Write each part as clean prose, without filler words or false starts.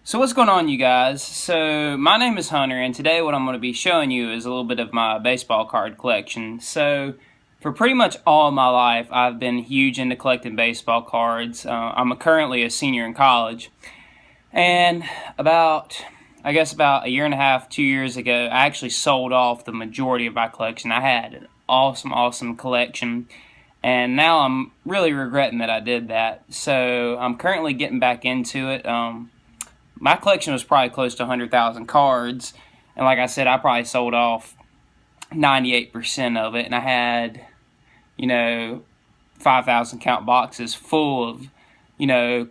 So what's going on, you guys? So my name is Hunter, and today what I'm going to be showing you is a little bit of my baseball card collection. So for pretty much all of my life, I've been huge into collecting baseball cards. I'm currently a senior in college, and about a year and a half, 2 years ago, I actually sold off the majority of my collection. I had an awesome collection, and now I'm really regretting that I did that. So I'm currently getting back into it. My collection was probably close to 100,000 cards, and like I said, I probably sold off 98% of it, and I had, 5,000 count boxes full of,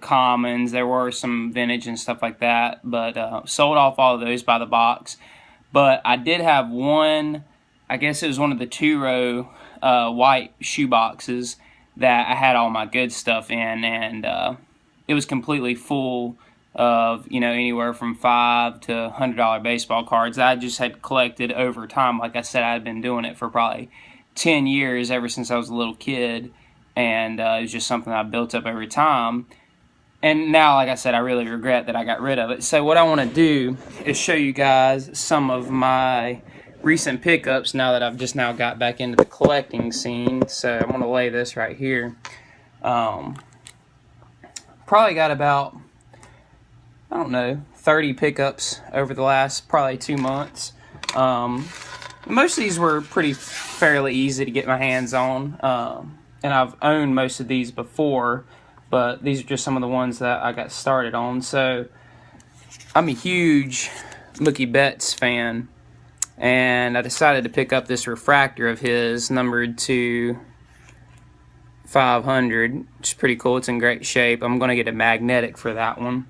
commons. There were some vintage and stuff like that, but sold off all of those by the box. But I did have one, I guess it was one of the two-row white shoe boxes that I had all my good stuff in, and it was completely full of anywhere from $5 to $100 baseball cards that I just had collected over time. Like I said, I had been doing it for probably 10 years, ever since I was a little kid, and it was just something I built up over time. And now, like I said, I really regret that I got rid of it. So what I want to do is show you guys some of my recent pickups now that I've just now got back into the collecting scene. So I'm going to lay this right here. Probably got about, I don't know, 30 pickups over the last probably 2 months. Most of these were fairly easy to get my hands on, and I've owned most of these before, but these are just some of the ones that I got started on. So I'm a huge Mookie Betts fan, and I decided to pick up this refractor of his numbered to 500, which is pretty cool. It's in great shape. I'm going to get a magnetic for that one.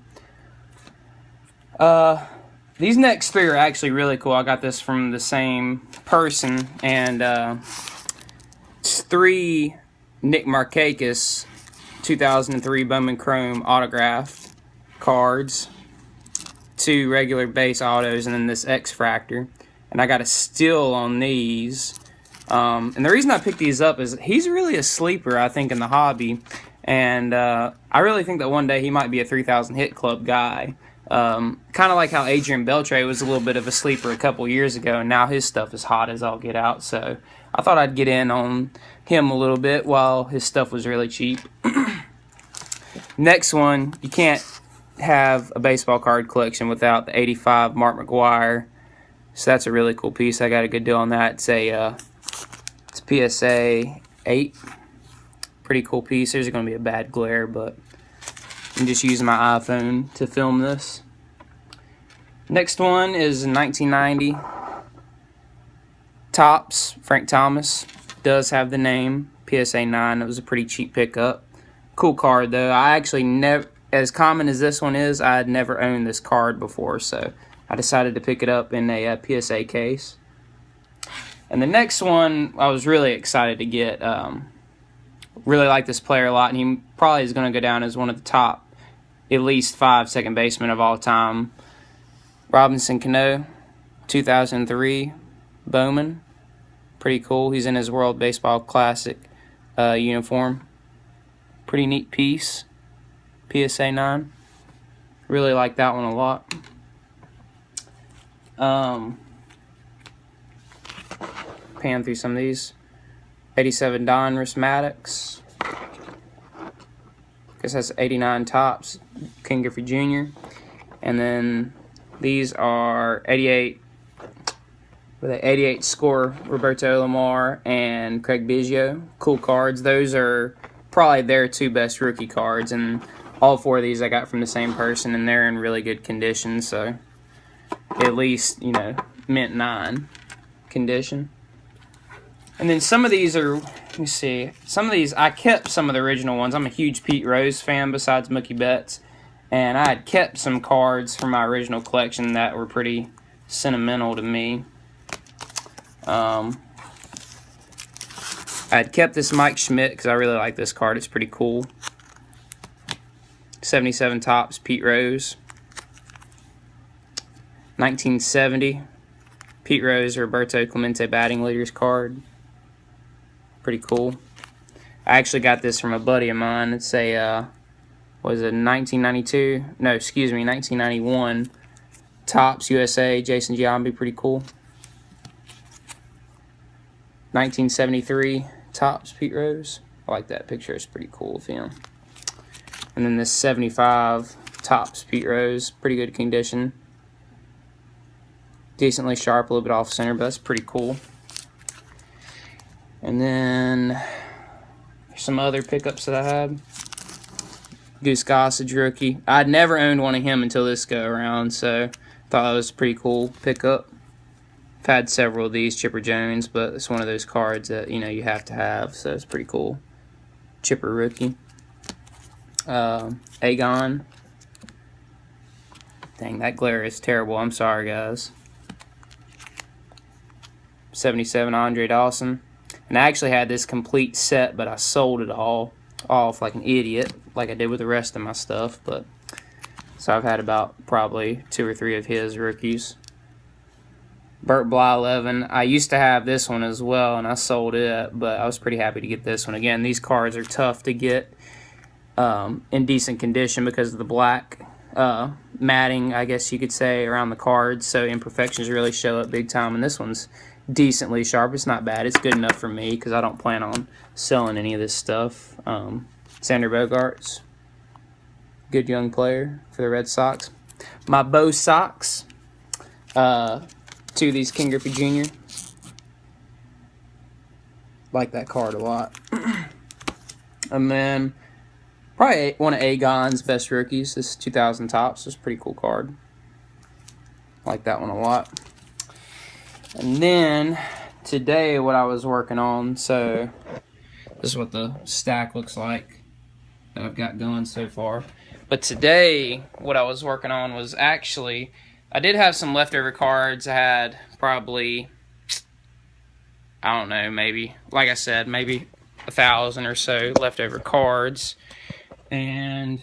These next three are actually really cool. I got this from the same person, and it's 3 Nick Markakis 2003 Bowman Chrome autograph cards, 2 regular base autos, and then this X-Fractor. And I got a steal on these. And the reason I picked these up is he's really a sleeper, I think, in the hobby. And I really think that one day he might be a 3,000 hit club guy. Kind of like how Adrian Beltre was a little bit of a sleeper a couple years ago, and now his stuff is hot as all get out. So I thought I'd get in on him a little bit while his stuff was really cheap. Next one, you can't have a baseball card collection without the 85 Mark McGwire. So that's a really cool piece. I got a good deal on that. It's PSA 8. Pretty cool piece. There's going to be a bad glare, but I'm just using my iPhone to film this. Next one is 1990 Topps Frank Thomas. Does have the name PSA 9. It was a pretty cheap pickup. Cool card though. I actually never, as common as this one is, I had never owned this card before, so I decided to pick it up in a PSA case. And the next one I was really excited to get. Really like this player a lot, and he probably is going to go down as one of the top, at least 5 second basemen of all time. Robinson Cano, 2003 Bowman. Pretty cool. He's in his World Baseball Classic uniform. Pretty neat piece. PSA 9. Really like that one a lot. Pan through some of these. 87 Donruss Maddox. Guess that's 89 Topps Ken Griffey Jr. And then these are 88 with an 88 score Roberto Alomar and Craig Biggio. Cool cards. Those are probably their 2 best rookie cards, and all 4 of these I got from the same person, and they're in really good condition, so at least, mint 9 condition. And then some of these are, let me see, some of these, I kept some of the original ones. I'm a huge Pete Rose fan besides Mookie Betts, and I had kept some cards from my original collection that were pretty sentimental to me. I had kept this Mike Schmidt because I really like this card. It's pretty cool. 77 Topps Pete Rose. 1970 Pete Rose Roberto Clemente batting leaders card. Pretty cool. I actually got this from a buddy of mine. It's a was it 1992? No, excuse me, 1991. Topps USA, Jason Giambi, pretty cool. 1973, Topps Pete Rose. I like that picture, it's pretty cool of him. And then this 75, Topps Pete Rose, pretty good condition. Decently sharp, a little bit off center, but that's pretty cool. And then some other pickups that I had. Goose Gossage rookie. I'd never owned one of him until this go around, so thought that was a pretty cool pickup. I've had several of these, Chipper Jones, but it's one of those cards that, you know, you have to have, so it's pretty cool. Chipper rookie. Aegon. Dang, that glare is terrible. I'm sorry, guys. 77, Andre Dawson. And I actually had this complete set, but I sold it all off like an idiot, like I did with the rest of my stuff. But so I've had about probably 2 or 3 of his rookies. Burt Bly 11. I used to have this one as well, and I sold it, but I was pretty happy to get this one. Again, these cards are tough to get in decent condition because of the black matting, I guess you could say, around the cards, so imperfections really show up big time. And this one's decently sharp. It's not bad. It's good enough for me because I don't plan on selling any of this stuff. Xander Bogaerts, good young player for the Red Sox. My Bo Sox, 2 of these King Griffey Jr. Like that card a lot. And then probably one of Aegon's best rookies. This 2000 Topps. This is a pretty cool card. Like that one a lot. And then today what I was working on, so this is what the stack looks like that I've got going so far. But today what I was working on was actually, I did have some leftover cards. I had probably, I don't know, maybe, like I said, maybe 1,000 or so leftover cards. And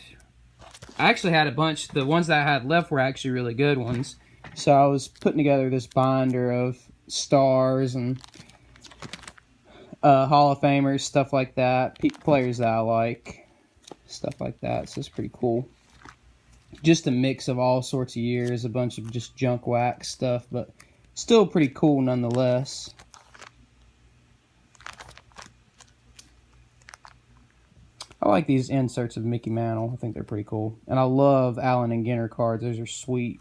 I actually had a bunch. The ones that I had left were actually really good ones. So I was putting together this binder of stars and Hall of Famers, stuff like that. Players that I like, stuff like that. So it's pretty cool. Just a mix of all sorts of years, a bunch of just junk wax stuff, but still pretty cool nonetheless. I like these inserts of Mickey Mantle. I think they're pretty cool. And I love Allen and Ginter cards. Those are sweet.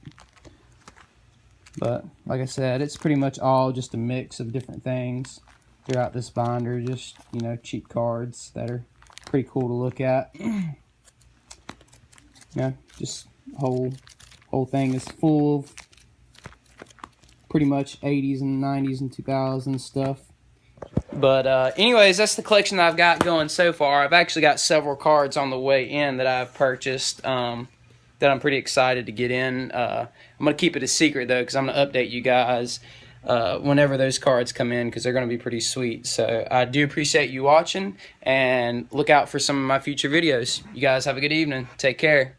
But, like I said, it's pretty much all just a mix of different things throughout this binder. Just, you know, cheap cards that are pretty cool to look at. Yeah, just whole thing is full of pretty much 80s and 90s and 2000s stuff. But anyways, that's the collection that I've got going so far. I've actually got several cards on the way in that I've purchased that I'm pretty excited to get in. I'm going to keep it a secret, though, because I'm going to update you guys whenever those cards come in, because they're going to be pretty sweet. So I do appreciate you watching, and look out for some of my future videos. You guys have a good evening. Take care.